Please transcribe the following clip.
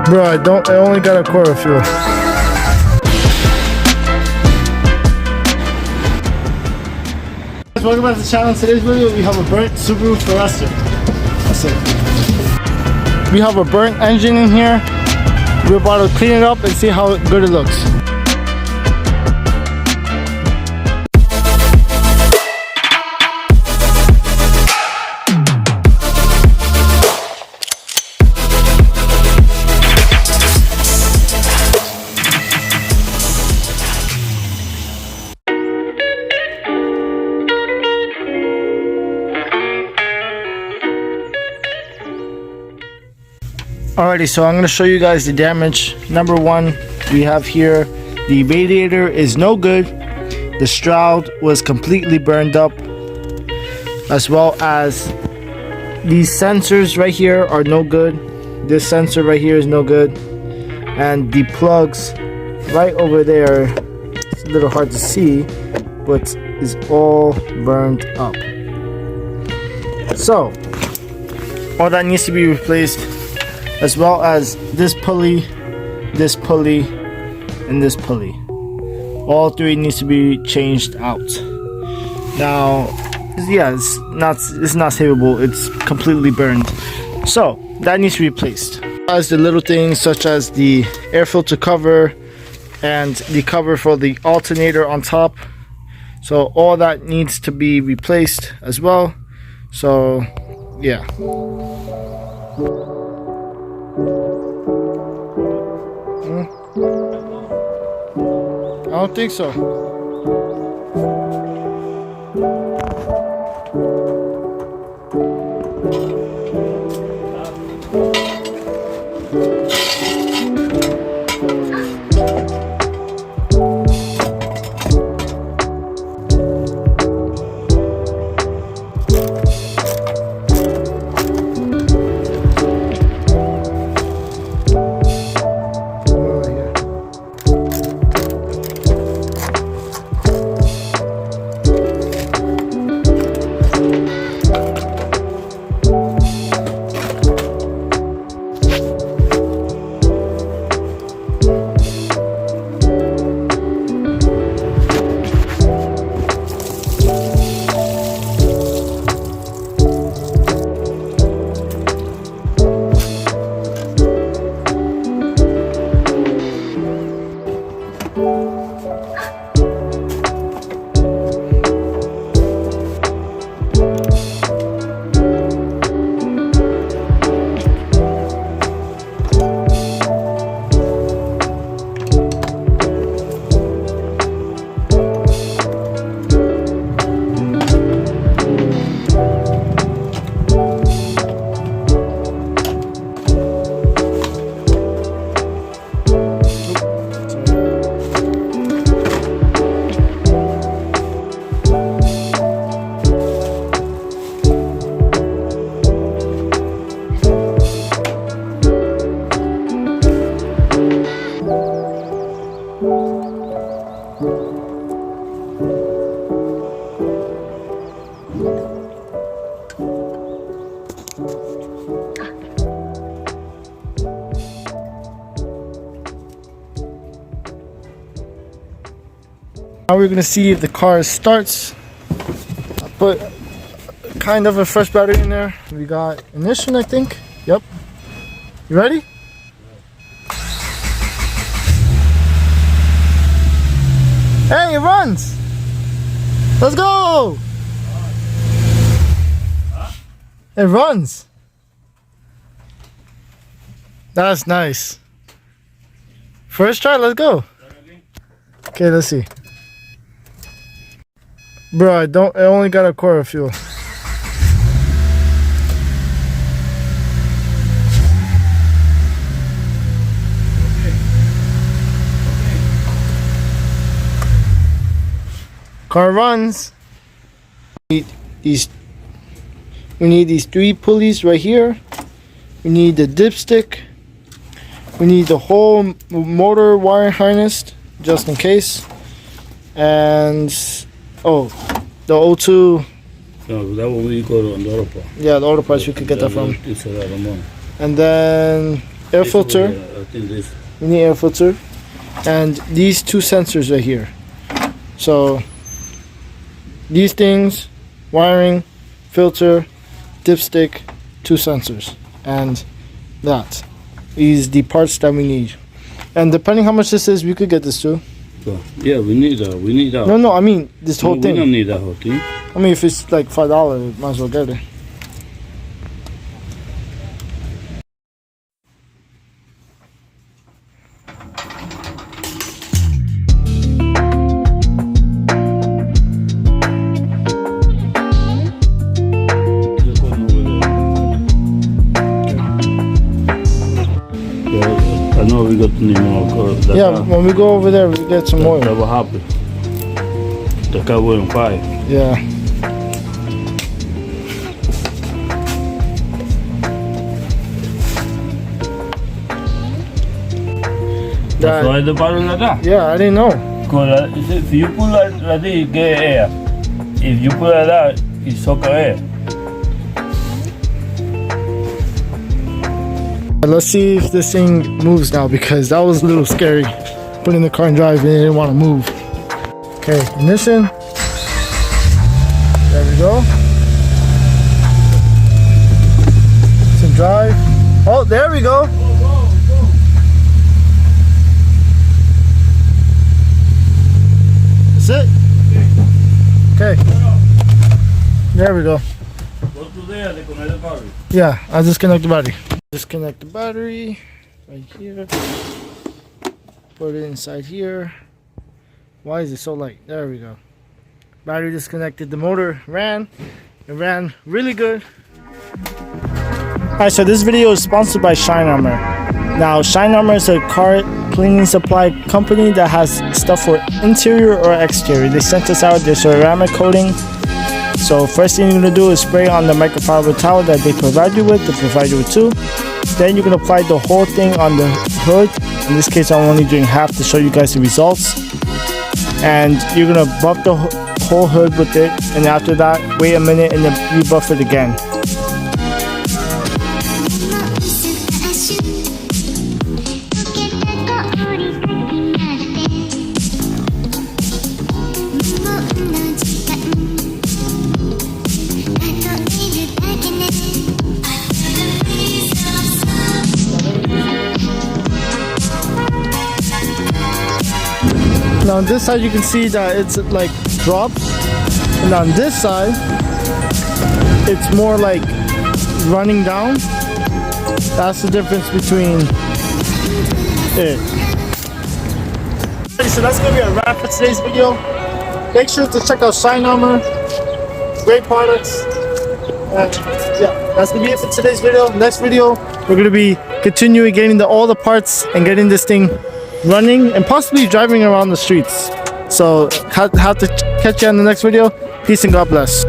Bro, I only got a quart of fuel. Guys, welcome back to the channel. In today's video, we have a burnt Subaru Forester. That's it. We have a burnt engine in here. We're about to clean it up and see how good it looks. Alrighty, so I'm going to show you guys the damage. Number one, we have here the radiator is no good. The shroud was completely burned up, as well as these sensors right here are no good. This sensor right here is no good, and the plugs right over there, it's a little hard to see, but is all burned up. So all that needs to be replaced, as well as this pulley, and this pulley. All three needs to be changed out. Now, yeah, it's not savable. It's completely burned. So that needs to be replaced. As the little things such as the air filter cover and the cover for the alternator on top. So all that needs to be replaced as well. So yeah. I don't think so. Now we're gonna see if the car starts. I put kind of a fresh battery in there. We got ignition, I think. Yep. You ready? Hey, it runs. Let's go. It runs. That's nice. First try, let's go. Okay, let's see. Bro, I only got a quart of fuel. Car runs. We need these three pulleys right here. We need the dipstick. We need the whole motor wire harness just in case. And oh, the O2. No, that one we go to the auto part. Yeah, the auto parts we could get that from. And then air filter. I think this. We need air filter, and these two sensors right here. So these things, wiring, filter, dipstick, two sensors, and that is the parts that we need. And depending how much this is, we could get this too. Yeah, we need that. We need that. No, I mean this whole thing. We don't need that whole thing. I mean, if it's like $5, might as well get it. Yeah, I know we got to need more. Yeah, when we go over there, we get some more. That will happen. The car will on fire. Yeah. That's why the bottle like that. Yeah, I didn't know. Because if you pull like this, you get air. If you pull like that, it suck air. Let's see if this thing moves now, because that was a little scary. Putting the car in drive and it didn't want to move. Okay, ignition. There we go. It's in drive. Oh, there we go. That's it. Okay. There we go. Go to there, they connect the battery. Yeah, I disconnect the battery. Disconnect the battery right here. Put it inside here. Why is it so light? There we go. Battery disconnected. The motor ran. It ran really good. Alright, so this video is sponsored by Shine Armor. Now, Shine Armor is a car cleaning supply company that has stuff for interior or exterior. They sent us out their ceramic coating. So first thing you're going to do is spray on the microfiber towel that they provide you with. They provide you with two. Then you can apply the whole thing on the hood. In this case, I'm only doing half to show you guys the results. And you're going to buff the whole hood with it. And after that, wait a minute and then rebuff it again. Now on this side you can see that it's like drops, and on this side it's more like running down. That's the difference between it. So that's gonna be a wrap for today's video. Make sure to check out Shine Armor. Great products. And yeah, that's gonna be it for today's video. Next video, we're gonna be continuing getting all the parts and getting this thing running and possibly driving around the streets. So have to catch you on the next video. Peace and God bless.